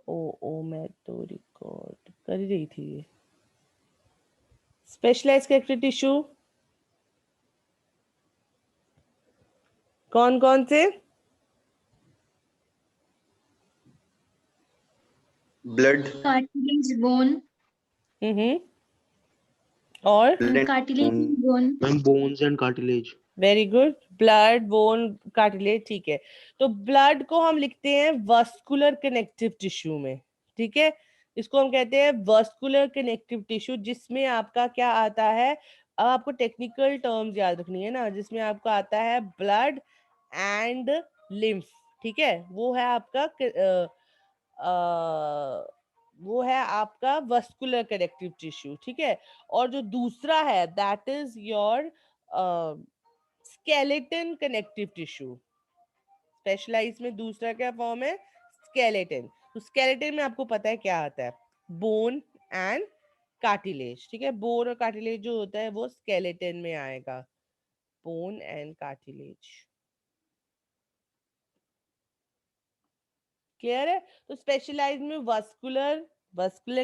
ओ मैं तो रिकॉर्ड कर ही रही थी ये। स्पेशलाइज्ड कनेक्टिव टिश्यू कौन कौन से? ब्लड, कार्टिलेज बोन, और cartilage bone, ma'am bones and cartilage. Very good, blood bone cartilage, ठीक है। तो ब्लड को हम लिखते हैं वस्कुलर कनेक्टिव टिश्यू में, ठीक है। इसको हम कहते हैं वस्कुलर कनेक्टिव टिश्यू, जिसमें आपका क्या आता है, अब आपको टेक्निकल टर्म्स याद रखनी है ना, जिसमें आपका आता है ब्लड एंड लिम्फ, ठीक है। वो है आपका वस्कुलर कनेक्टिव टिश्यू, ठीक है। और जो दूसरा है that is your skeleton connective tissue. Specialize में दूसरा क्या फॉर्म है? स्केलेटन। तो स्केलेटन में आपको पता है क्या आता है, बोन एंड कार्टिलेज, ठीक है। बोन और कार्टिलेज जो होता है वो स्केलेटन में आएगा, बोन एंड कार्टिलेज। क्लियर है? तो स्पेशलाइज में वस्कुलर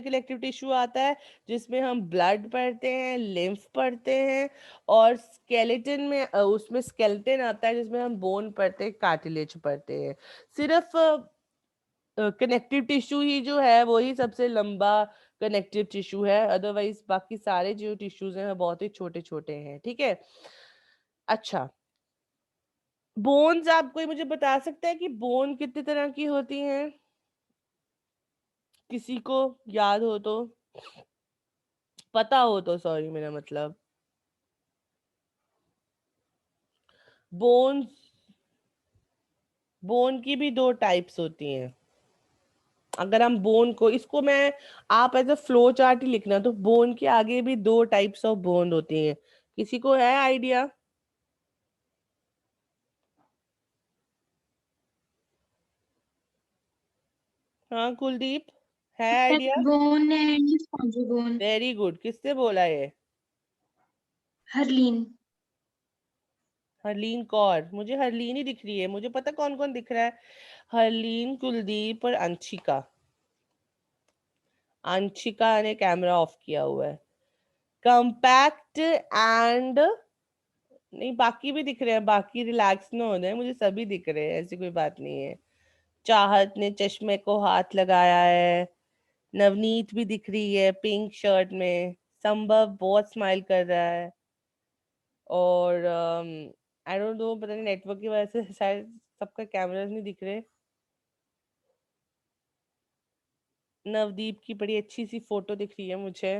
कनेक्टिव टिश्यू आता है, जिसमें हम ब्लड पढ़ते हैं, लिम्फ पढ़ते हैं, और स्केलेटन में उसमें स्केलेटन आता है जिसमें हम बोन पढ़ते हैं, कार्टिलेज पढ़ते हैं। सिर्फ कनेक्टिव टिश्यू ही जो है वही सबसे लंबा कनेक्टिव टिश्यू है, अदरवाइज बाकी सारे जो टिश्यूज हैं बहुत ही छोटे छोटे हैं, ठीक है। अच्छा, बोन्स, आप कोई मुझे बता सकता है कि बोन कितने तरह की होती हैं? किसी को याद हो तो, पता हो तो, सॉरी मेरा मतलब। बोन बोन की भी दो टाइप्स होती हैं। अगर हम बोन को, इसको मैं, आप एज अ फ्लो चार्ट ही लिखना, तो बोन के आगे भी दो टाइप्स ऑफ बोन होती हैं। किसी को है आइडिया? हाँ कुलदीप, है idea? Bone and spongy bone, very good, किससे बोला ये? हर्लीन। हरलीन कौर, मुझे हरलीन ही दिख रही है, मुझे पता कौन कौन दिख रहा है। हरलीन, कुलदीप और अंशिका। अंशिका ने कैमरा ऑफ किया हुआ है। कंपैक्ट एंड, नहीं बाकी भी दिख रहे हैं, बाकी रिलैक्स ना हो जाए, मुझे सभी दिख रहे हैं, ऐसी कोई बात नहीं है। चाहत ने चश्मे को हाथ लगाया है, नवनीत भी दिख रही है पिंक शर्ट में, संभव बहुत स्माइल कर रहा है, और आई डोंट नो, पता नहीं नेटवर्क की वजह से शायद सबका कैमरास नहीं दिख रहे। नवदीप की बड़ी अच्छी सी फोटो दिख रही है मुझे।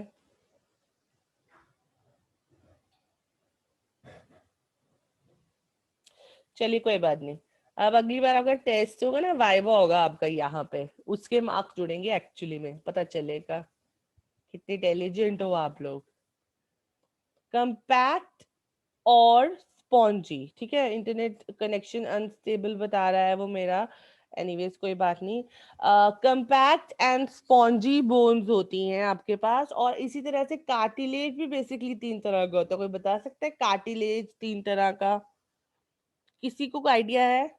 चलिए कोई बात नहीं, अब अगली बार अगर टेस्ट होगा ना, वाइवा होगा आपका यहाँ पे, उसके मार्क्स जुड़ेंगे, एक्चुअली में पता चलेगा कितने इंटेलिजेंट हो आप लोग। कंपैक्ट और स्पॉन्जी, ठीक है। इंटरनेट कनेक्शन अनस्टेबल बता रहा है वो मेरा, एनीवेज कोई बात नहीं। कंपैक्ट एंड स्पॉन्जी बोन्स होती हैं आपके पास, और इसी तरह से कार्टिलेज भी बेसिकली तीन तरह का होता है। कोई बता सकता है कार्टिलेज तीन तरह का? किसी को आइडिया है?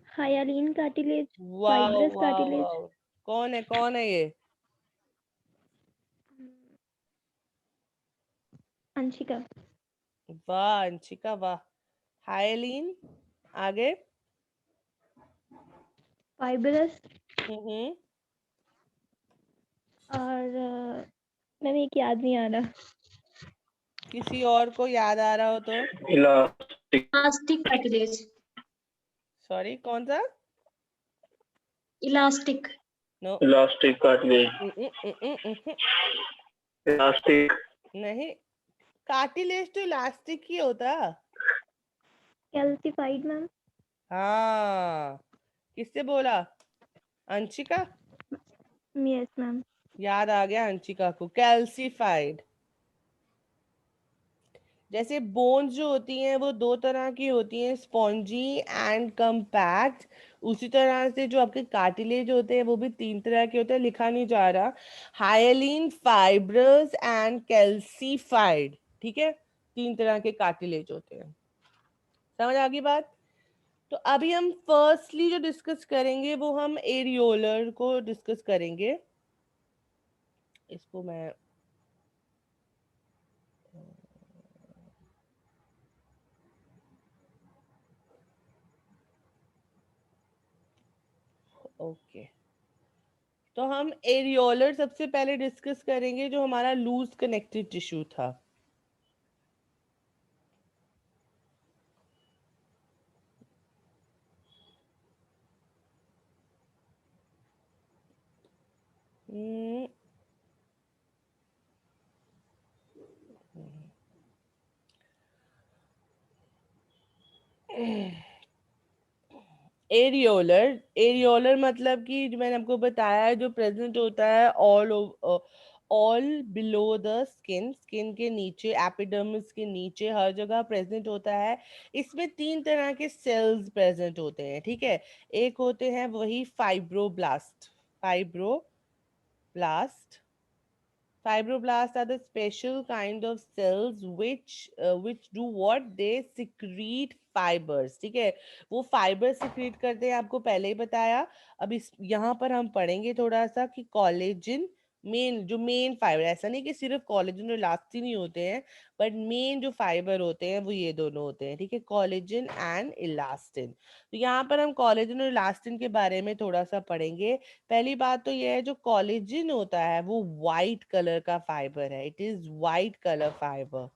हायालिन कार्टिलेज, वाह फाइब्रस वाह कार्टिलेज। वाह, कौन है ये? अंशिका। वाह अंशिका वाह। हायलीन, आगे। फाइब्रस, हम्म। और मैम एक याद नहीं आ रहा। किसी और को याद आ रहा हो तो? इलास्टिक कार्टिलेज, सॉरी, कौन सा? Elastic, no, elastic cartilage, elastic नहीं, कार्टिलेज तो इलास्टिक ही होता। Calcified ma'am. हाँ, किससे बोला? Anshika, yes ma'am. याद आ गया अंशिका को, कैल्सिफाइड। जैसे बोन्स जो होती हैं वो दो तरह की होती हैं, स्पॉन्जी एंड कंपैक्ट, उसी तरह से जो आपके कार्टिलेज होते हैं वो भी तीन तरह के होते हैं, लिखा नहीं जा रहा। हायलीन, फाइब्रस एंड कैल्सिफाइड, ठीक है। तीन तरह के कार्टिलेज होते हैं, समझ आ गई बात? तो अभी हम फर्स्टली जो डिस्कस करेंगे वो हम एरियोलर को डिस्कस करेंगे। इसको मैं ओके, तो हम एरियोलर सबसे पहले डिस्कस करेंगे, जो हमारा लूज कनेक्टिव टिश्यू था। एरियोलर, एरियोलर मतलब कि जो मैंने आपको बताया है, जो प्रेजेंट होता है all below the skin, skin के नीचे, एपिडर्मिस के नीचे, हर जगह प्रेजेंट होता है। इसमें 3 तरह के सेल्स प्रेजेंट होते हैं, ठीक है। एक होते हैं वही fibroblast, fibroblast Fibroblasts are the special kind of cells which do what? They secrete fibers, ठीक है। वो फाइबर सिक्रीट करते हैं, आपको पहले ही बताया। अब इस यहाँ पर हम पढ़ेंगे थोड़ा सा कि कोलेजन, मेन फाइबर, ऐसा नहीं कि सिर्फ कोलेजन और इलास्टिन ही होते हैं, बट मेन जो फाइबर होते हैं वो ये दोनों होते हैं, ठीक है, कोलेजन एंड इलास्टिन। तो यहाँ पर हम कोलेजन और इलास्टिन के बारे में थोड़ा सा पढ़ेंगे। पहली बात तो यह है, जो कोलेजन होता है वो वाइट कलर का फाइबर है, it is white colour fibre,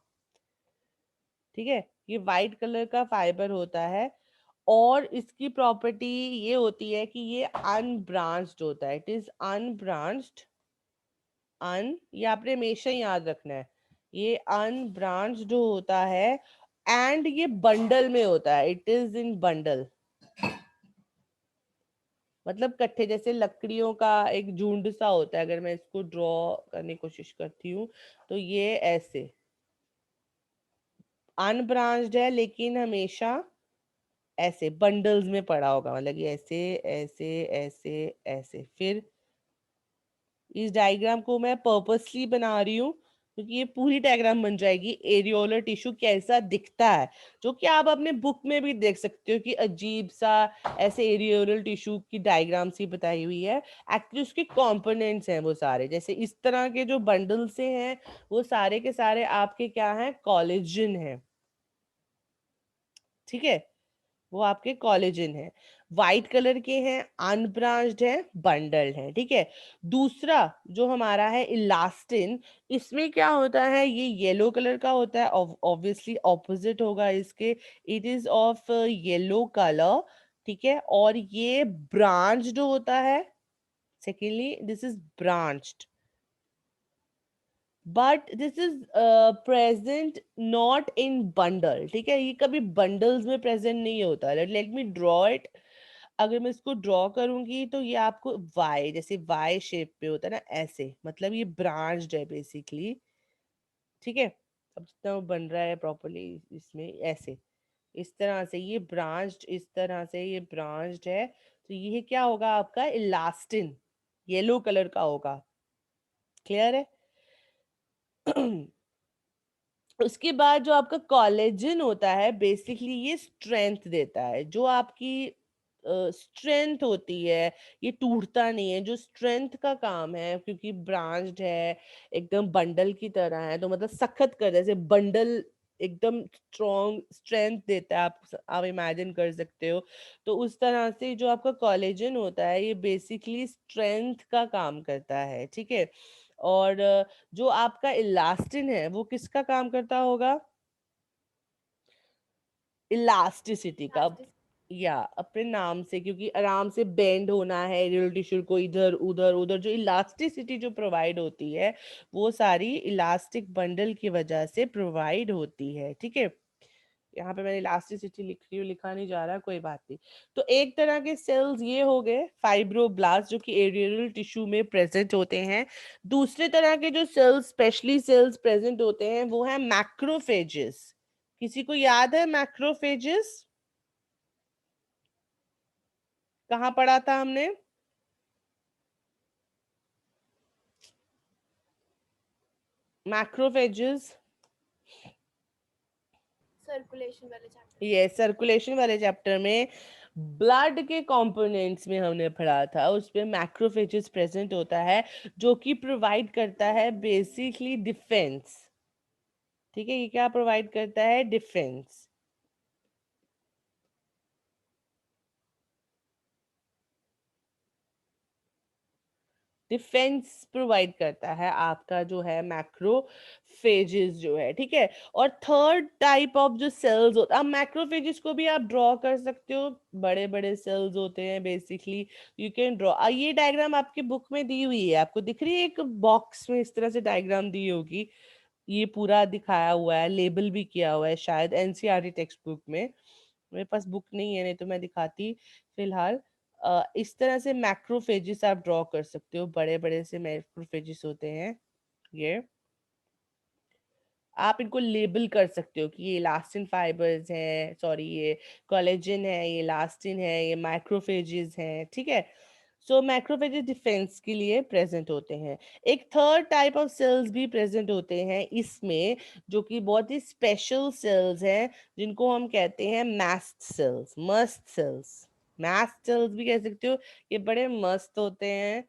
ठीक है। ये वाइट कलर का फाइबर होता है, और इसकी प्रॉपर्टी ये होती है कि ये अनब्रांच्ड होता है, इट इज अनब्रांच्ड, ये आपने हमेशा याद रखना है, ये अनब्रांच्ड होता है, एंड ये बंडल में होता है, इट इज इन बंडल, मतलब कट्ठे, जैसे लकड़ियों का एक झुंड सा होता है। अगर मैं इसको ड्रॉ करने की कोशिश करती हूँ तो ये ऐसे अनब्रांच्ड है, लेकिन हमेशा ऐसे बंडल्स में पड़ा होगा, मतलब ये ऐसे ऐसे ऐसे ऐसे। फिर इस डायग्राम को मैं पर्पसली बना रही हूँ क्योंकि ये पूरी डायग्राम बन जाएगी एरियोलर टिश्यू कैसा दिखता है, जो कि आप अपने बुक में भी देख सकते हो कि अजीब सा ऐसे एरियोलर टिश्यू की डायग्राम सी बताई हुई है। एक्चुअली उसके कंपोनेंट्स हैं वो सारे, जैसे इस तरह के जो बंडल से हैं वो सारे के सारे आपके क्या हैं, कोलेजन है, ठीक है, वो आपके कोलेजन है, वाइट कलर के हैं, अनब्रांच्ड है, बंडल्ड है, ठीक है। दूसरा जो हमारा है इलास्टिन, इसमें क्या होता है, ये येलो कलर का होता है, ऑब्वियसली ऑपोजिट होगा इसके, it is of yellow colour, ठीक है। और ये ब्रांच्ड होता है, secondly this is branched, but this is present not in bundle, ठीक है, ये कभी बंडल्स में प्रेजेंट नहीं होता। Let me draw it. अगर मैं इसको ड्रॉ करूंगी तो ये आपको वाई, जैसे वाई शेप पे होता है ना, ऐसे, मतलब ये ब्रांच्ड है बेसिकली, ठीक है। अब जितना वो बन रहा है प्रॉपरली इसमें ऐसे, इस तरह से ये ब्रांच्ड, इस तरह से ये ब्रांच्ड है, तो ये क्या होगा आपका इलास्टिन, येलो कलर का होगा, क्लियर है। उसके बाद जो आपका कोलेजन होता है, बेसिकली ये स्ट्रेंथ देता है, जो आपकी स्ट्रेंथ होती है, ये टूटता नहीं है, जो स्ट्रेंथ का काम है, क्योंकि ब्रांच्ड है, एकदम बंडल की तरह है, तो मतलब सख्त कर, जैसे बंडल एकदम स्ट्रॉन्ग स्ट्रेंथ देता है, आप इमेजिन कर सकते हो। तो उस तरह से जो आपका कोलेजन होता है ये बेसिकली स्ट्रेंथ का काम करता है, ठीक है। और जो आपका इलास्टिन है वो किसका काम करता होगा, इलास्टिसिटी का, या अपने नाम से, क्योंकि आराम से बेंड होना है एरियल टिश्यू को, इधर उधर उधर, जो इलास्टिसिटी जो प्रोवाइड होती है वो सारी इलास्टिक बंडल की वजह से प्रोवाइड होती है, ठीक है। यहाँ पे मैंने इलास्टिसिटी लिख रही हूँ, लिखा नहीं जा रहा, कोई बात नहीं। तो एक तरह के सेल्स ये हो गए फाइब्रोब्लास्ट, जो कि एरियल टिश्यू में प्रेजेंट होते हैं। दूसरे तरह के जो सेल्स, स्पेशली सेल्स प्रेजेंट होते हैं, वो है मैक्रोफेजेस। किसी को याद है मैक्रोफेजेस, कहाँ पढ़ा था हमने, मैक्रोफेजेस? सर्कुलेशन वाले चैप्टर। ये सर्कुलेशन वाले चैप्टर में ब्लड के कंपोनेंट्स में हमने पढ़ा था, उसमें मैक्रोफेजेस प्रेजेंट होता है जो कि प्रोवाइड करता है बेसिकली डिफेंस। ठीक है, ये क्या प्रोवाइड करता है? डिफेंस। डिफेंस प्रोवाइड करता है आपका जो है मैक्रोफेजेस जो है, ठीक है। और थर्ड टाइप ऑफ जो सेल्स होता है, अब मैक्रोफेजेस को भी आप ड्रॉ कर सकते हो, बड़े बड़े सेल्स होते हैं बेसिकली, यू कैन ड्रॉ। ये डायग्राम आपकी बुक में दी हुई है, आपको दिख रही है, एक बॉक्स में इस तरह से डायग्राम दी होगी, ये पूरा दिखाया हुआ है, लेबल भी किया हुआ है शायद एनसीईआरटी टेक्स्ट बुक में। मेरे पास बुक नहीं है, नहीं तो मैं दिखाती फिलहाल। इस तरह से मैक्रोफेजेस आप ड्रॉ कर सकते हो, बड़े बड़े से मैक्रोफेजेस होते हैं ये। आप इनको लेबल कर सकते हो कि ये इलास्टिन फाइबर्स हैं, सॉरी ये कोलेजन है, ये इलास्टिन है, ये मैक्रोफेजेस हैं, ठीक है। सो मैक्रोफेजेस डिफेंस के लिए प्रेजेंट होते हैं। एक थर्ड टाइप ऑफ सेल्स भी प्रेजेंट होते हैं इसमें, जो कि बहुत ही स्पेशल सेल्स हैं, जिनको हम कहते हैं mast cells, must cells. Mast cells भी कह सकते हो, ये बड़े मस्त होते हैं।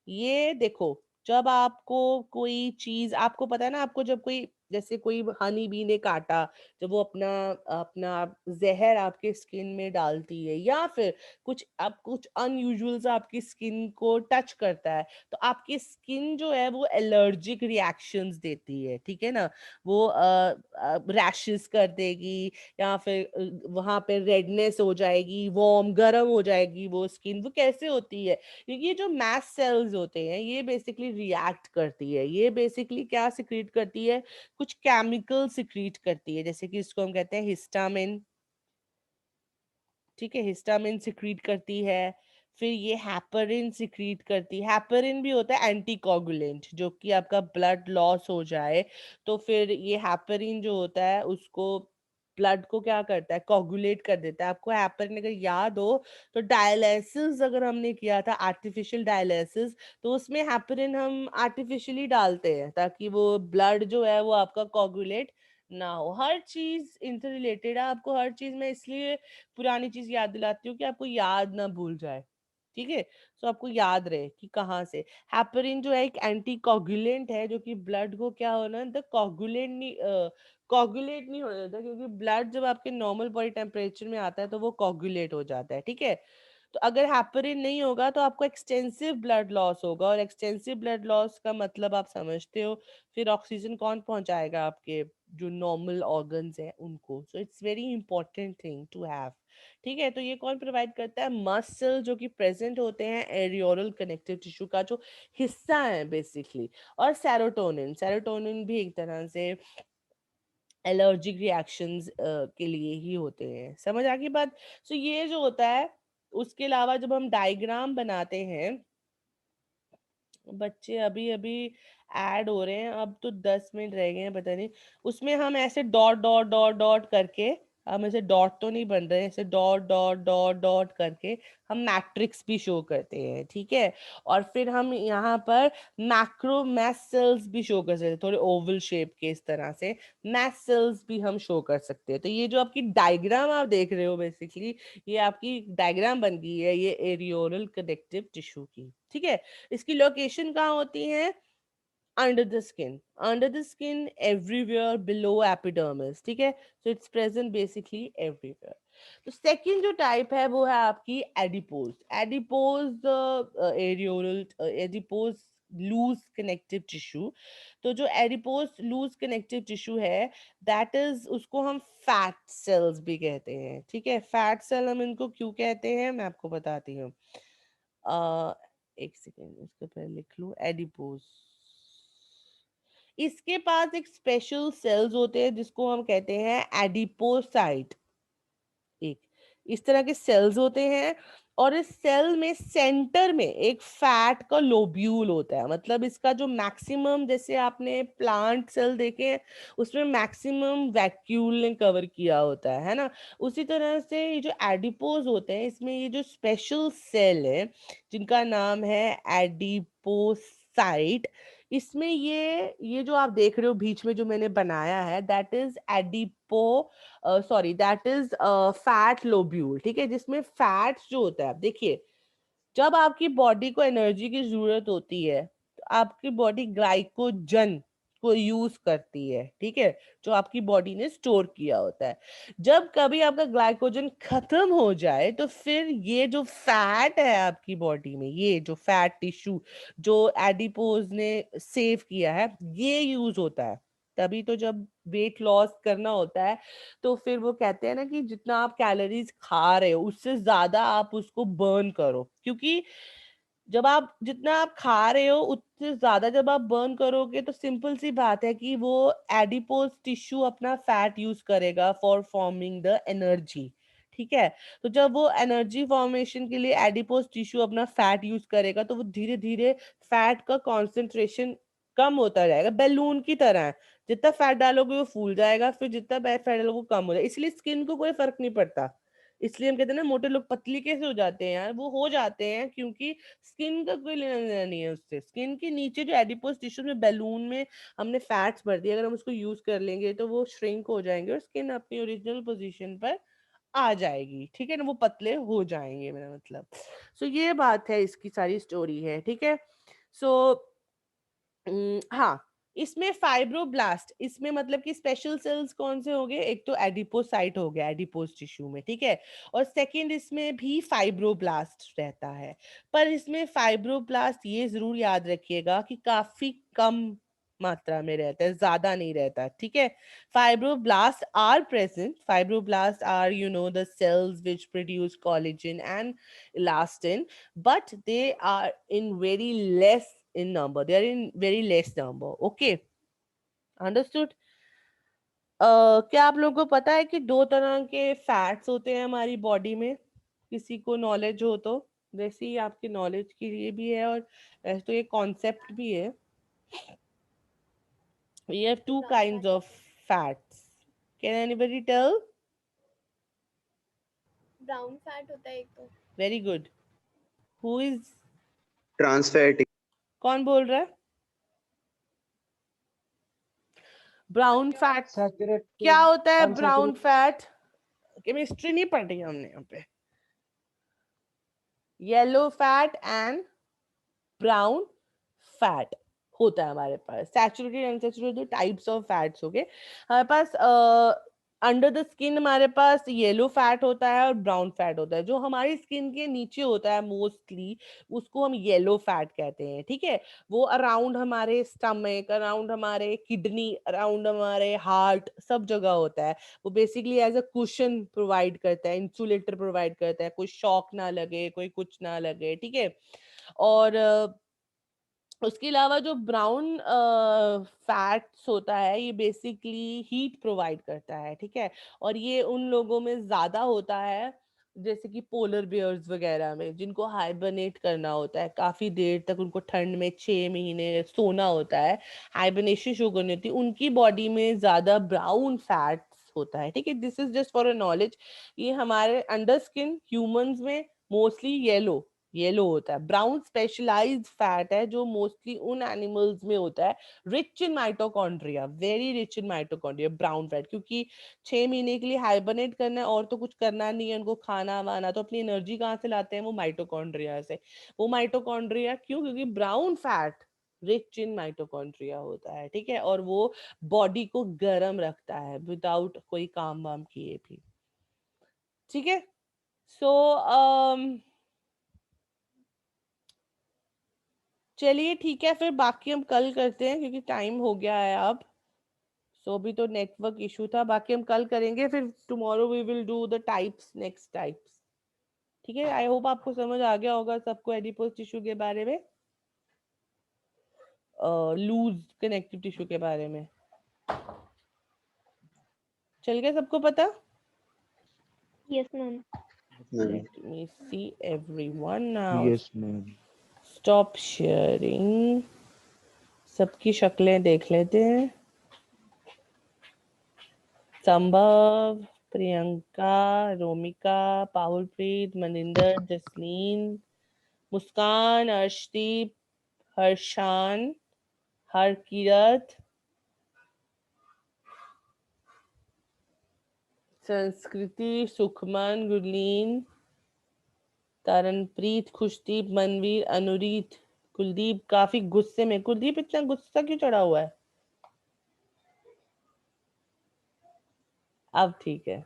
ये देखो, जब आपको कोई चीज, आपको पता है ना, आपको जब कोई, जैसे कोई हनी बी ने काटा, जब वो अपना अपना जहर आपके स्किन में डालती है, या फिर कुछ अनयूजुअल सा आपकी स्किन को टच करता है, तो आपकी स्किन जो है वो एलर्जिक रिएक्शंस देती है, ठीक है ना। वो रैशेस कर देगी, या फिर वहां पे रेडनेस हो जाएगी, वार्म गर्म हो जाएगी वो स्किन। वो कैसे होती है? क्योंकि ये जो मास्ट सेल्स होते हैं, ये बेसिकली रिएक्ट करती है, ये बेसिकली क्या सिक्रीट करती है? कुछ केमिकल सिक्रीट करती है, जैसे कि इसको हम कहते हैं हिस्टामिन, ठीक है, हिस्टामिन सिक्रीट करती है। फिर ये हैपरिन सिक्रीट करती है। हैपरिन भी होता है एंटीकोगुलेंट, जो कि आपका ब्लड लॉस हो जाए तो फिर ये हैपरिन जो होता है उसको, ब्लड को क्या करता है? कोगुलेट कर देता है। आपको हैपरिन अगर याद हो तो डायलिसिस अगर हमने किया था, आर्टिफिशियल डायलिसिस, तो उसमें हैपरिन हम आर्टिफिशियली डालते हैं ताकि वो ब्लड जो है वो आपका कोगुलेट ना हो। हर चीज इंटर रिलेटेड है, आपको हर चीज में इसलिए पुरानी चीज याद दिलाती हूँ कि आपको याद ना भूल जाए, ठीक है। सो आपको याद रहे कि कहाँ से। हैपरिन जो है एक एंटी कोगुलेंट है, जो कि ब्लड को क्या होना द कोगुलेट नहीं होने देता, क्योंकि ब्लड जब आपके नॉर्मल बॉडी टेम्परेचर में आता है तो वो कोगुलेट हो जाता है, ठीक है। तो अगर हैपरिन नहीं होगा तो आपको एक्सटेंसिव ब्लड लॉस होगा, और एक्सटेंसिव ब्लड लॉस का मतलब आप समझते हो, फिर ऑक्सीजन कौन पहुंचाएगा? आपके जो नॉर्मल ऑर्गन्स हैं उनको। So it's very important thing to have, ठीक है। तो ये कौन प्रोवाइड करता है? मसल, जो कि प्रेजेंट होते हैं एरियोरल कनेक्टिव टिश्यू का जो हिस्सा है बेसिकली। और सेरोटोनिन, सेरोटोनिन भी एक तरह से एलर्जिक रिएक्शंस के लिए ही होते हैं। समझ आ गई बात? सो ये जो होता है, उसके अलावा जब हम डायग्राम बनाते हैं, बच्चे अभी अभी ऐड हो रहे हैं, अब तो 10 मिनट रह गए हैं, पता नहीं। उसमें हम ऐसे डॉट डॉट डॉट डॉट करके, हम ऐसे डॉट तो नहीं बन रहे हैं, ऐसे डॉट डॉट डॉट डॉट करके हम मैट्रिक्स भी शो करते हैं, ठीक है। और फिर हम यहाँ पर मैक्रो मैस सेल्स भी शो कर सकते हैं, थोड़े ओवल शेप के इस तरह से मैस सेल्स भी हम शो कर सकते हैं। तो ये जो आपकी डायग्राम आप देख रहे हो बेसिकली, ये आपकी डायग्राम बन गई है ये एरियोरल कनेक्टिव टिश्यू की, ठीक है। इसकी लोकेशन कहाँ होती है? Under the skin, under the skin, everywhere below epidermis, ठीक है। So it's present basically everywhere. तो सेकंड जो टाइप है वो है आपकी adipose. Adipose areolar, adipose loose connective tissue. तो जो एडिपोज लूज कनेक्टिव टिश्यू है, दैट इज, उसको हम फैट सेल्स भी कहते हैं, ठीक है। फैट सेल हम इनको क्यों कहते हैं मैं आपको बताती हूँ। एक सेकेंड, इसको पहले लिख लूं। एडिपोज, इसके पास एक स्पेशल सेल्स होते हैं जिसको हम कहते हैं एडिपोसाइट। एक इस तरह के सेल्स होते हैं, और इस सेल में सेंटर में एक फैट का लोब्यूल होता है। मतलब इसका जो मैक्सिमम, जैसे आपने प्लांट सेल देखे हैं उसमें मैक्सिमम वैक्यूल ने कवर किया होता है ना, उसी तरह से ये जो एडिपोज होते हैं, इसमें ये जो स्पेशल सेल है जिनका नाम है एडिपोसाइट, इसमें ये जो आप देख रहे हो बीच में जो मैंने बनाया है, that is that is fat lobule, ठीक है, जिसमें फैट जो होता है, देखिए जब आपकी बॉडी को एनर्जी की जरूरत होती है तो आपकी बॉडी ग्लाइकोजन को यूज करती है, ठीक है, जो आपकी बॉडी ने स्टोर किया होता है। जब कभी आपका ग्लाइकोजन खत्म हो जाए तो फिर ये जो फैट है आपकी बॉडी में, ये जो फैट टिश्यू जो एडिपोज ने सेव किया है, ये यूज होता है। तभी तो जब वेट लॉस करना होता है तो फिर वो कहते हैं ना कि जितना आप कैलोरीज खा रहे हो उससे ज्यादा आप उसको बर्न करो, क्योंकि जब आप जितना आप खा रहे हो उससे ज्यादा जब आप बर्न करोगे तो सिंपल सी बात है कि वो एडिपोज टिश्यू अपना फैट यूज करेगा फॉर फॉर्मिंग द एनर्जी, ठीक है। तो जब वो एनर्जी फॉर्मेशन के लिए एडिपोज टिश्यू अपना फैट यूज करेगा तो वो धीरे धीरे फैट का कॉन्सेंट्रेशन कम होता जाएगा, बैलून की तरह है, जितना फैट डालोगे वो फूल जाएगा, फिर जितना फैट डालोगे वो कम हो जाएगा। इसलिए स्किन को कोई फर्क नहीं पड़ता। इसलिए हम कहते हैं ना मोटे लोग पतली कैसे हो जाते हैं यार, वो हो जाते हैं क्योंकि स्किन का कोई लेना देना नहीं है उससे। स्किन के नीचे जो एडिपोज टिश्यू में बैलून में हमने फैट्स भर दिए, अगर हम उसको यूज कर लेंगे तो वो श्रिंक हो जाएंगे और स्किन अपनी ओरिजिनल पोजीशन पर आ जाएगी, ठीक है ना, वो पतले हो जाएंगे, मेरा मतलब। सो ये बात है, इसकी सारी स्टोरी है, ठीक है। सो हाँ, इसमें फाइब्रोब्लास्ट, इसमें मतलब कि स्पेशल सेल्स कौन से हो गए, एक तो एडिपोसाइट हो गया एडिपोज टिश्यू में, ठीक है, और सेकंड इसमें भी फाइब्रोब्लास्ट रहता है। पर इसमें फाइब्रोब्लास्ट ये जरूर याद रखिएगा कि काफी कम मात्रा में रहता है, ज्यादा नहीं रहता, ठीक है। Fibroblast are present, fibroblast are the cells which produce collagen and elastin, but they are in very less in number, they are in very less number, okay, understood। क्या आप लोगों को पता है कि दो तरह के फैट्स होते हैं हमारी बॉडी में, किसी को नॉलेज हो तो, वैसे ही आपकी नॉलेज के लिए भी है और वैसे तो ये कॉन्सेप्ट भी है। we have two kinds of fats, can anybody tell? Brown fat होता है एक तो। very good, who is, trans fat, कौन बोल रहा है? ब्राउन फैट क्या होता है? ब्राउन फैट केमिस्ट्री नहीं पढ़ी हमने यहाँ पे। Yellow fat and brown fat होता है हमारे पास। Saturated unsaturated types of fats हो गए हमारे पास। अंडर द स्किन हमारे पास येलो फैट होता है और ब्राउन फैट होता है। जो हमारी स्किन के नीचे होता है मोस्टली उसको हम येलो फैट कहते हैं, ठीक है। वो अराउंड हमारे स्टमक, अराउंड हमारे किडनी, अराउंड हमारे हार्ट, सब जगह होता है। वो basically as a cushion provide करता है, इंसुलेटर प्रोवाइड करता है, कोई शॉक ना लगे, कोई कुछ ना लगे, ठीक है। और उसके अलावा जो ब्राउन फैट्स होता है ये बेसिकली हीट प्रोवाइड करता है, ठीक है। और ये उन लोगों में ज्यादा होता है जैसे कि पोलर बियर्स वगैरह में, जिनको हाइबरनेट करना होता है, काफी देर तक उनको ठंड में 6 महीने सोना होता है, हाइबरनेशन शो करनी होती है, उनकी बॉडी में ज्यादा ब्राउन फैट्स होता है, ठीक है। This is just for a knowledge. ये हमारे अंडर स्किन ह्यूमंस में मोस्टली येलो येलो होता है। ब्राउन स्पेशलाइज्ड फैट है जो मोस्टली उन एनिमल्स में होता है rich in mitochondria, very rich in mitochondria, brown fat. क्योंकि 6 महीने के लिए हाइबरनेट करना है और तो कुछ करना नहीं है उनको, खाना वाना, तो अपनी एनर्जी कहाँ से लाते हैं? वो माइटोकॉन्ड्रिया से। वो माइटोकॉन्ड्रिया क्यों? क्योंकि brown fat rich in mitochondria होता है, ठीक है, और वो बॉडी को गर्म रखता है विदाउट कोई काम वाम किए भी, ठीक है। सो चलिए ठीक है, फिर बाकी हम कल करते हैं क्योंकि टाइम हो गया है अब। सो अभी तो नेटवर्क इशू था, बाकी हम कल करेंगे, फिर tomorrow we will do the types, next types, ठीक है। आई होप आपको समझ आ गया होगा सबको एडिपोज टिश्यू के बारे में, लूज कनेक्टिव टिश्यू के बारे में। चल गया सबको पता? Yes, ma'am. Let me see everyone now. Yes ma'am. Stop sharing. सबकी शक्लें देख लेते हैं। संभव, प्रियंका, रोमिका, पाहुलप्रीत, मनिंदर, जसलीन, मुस्कान, अर्शदीप, हर्षान, हरकिरत, संस्कृति, सुखमन, गुरलीन, तारनप्रीत, खुशदीप, मनवीर, अनुरीत, कुलदीप काफी गुस्से में। कुलदीप इतना गुस्सा क्यों चढ़ा हुआ है? अब ठीक है,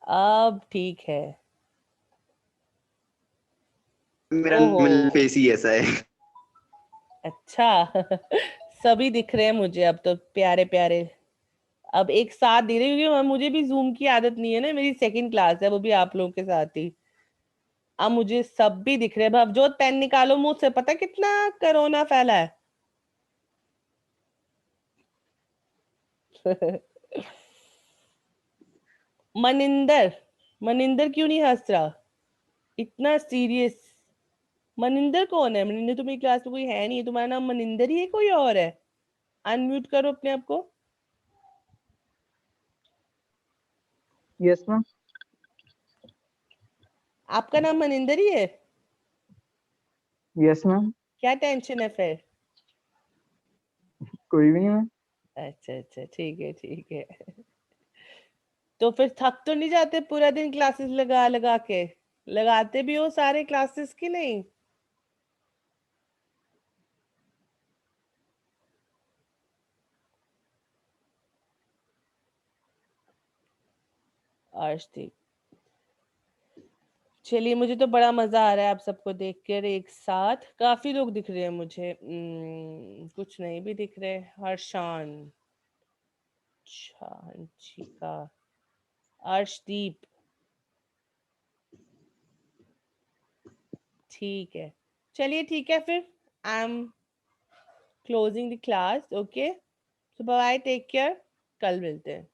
अब ठीक है। मेरा ओहो फेस ही ऐसा है। अच्छा सभी दिख रहे हैं मुझे अब तो, प्यारे प्यारे। अब एक साथ दिख रहे हैं, क्योंकि मुझे भी जूम की आदत नहीं है ना, मेरी सेकंड क्लास है, वो भी आप लोगों के साथ ही। अब मुझे सब भी दिख रहे हैं। भवजोत पेन निकालो मुंह से, पता कितना कोरोना फैला है। मनिंदर, मनिंदर क्यों नहीं हंस रहा इतना सीरियस? मनिंदर कौन है? मनिंदर तो मेरी क्लास में कोई है नहीं। तुम्हारा नाम मनिंदर ही है, कोई और है? अनम्यूट करो अपने आप को। Yes ma'am. आपका नाम मनिंदर ही है? Yes ma'am. क्या टेंशन है फिर? कोई भी नहीं मैम। अच्छा अच्छा, ठीक है ठीक है। तो फिर थक तो नहीं जाते पूरा दिन क्लासेस लगा लगा के? लगाते भी हो सारे क्लासेस की नहीं? अर्शदीप, चलिए, मुझे तो बड़ा मजा आ रहा है आप सबको देखकर एक साथ। काफी लोग दिख रहे हैं मुझे। कुछ नहीं भी दिख रहे। हर्षान, हंचिका, अर्शदीप, ठीक है। चलिए ठीक है फिर, I am closing the class. Okay, so bye, take care, कल मिलते हैं।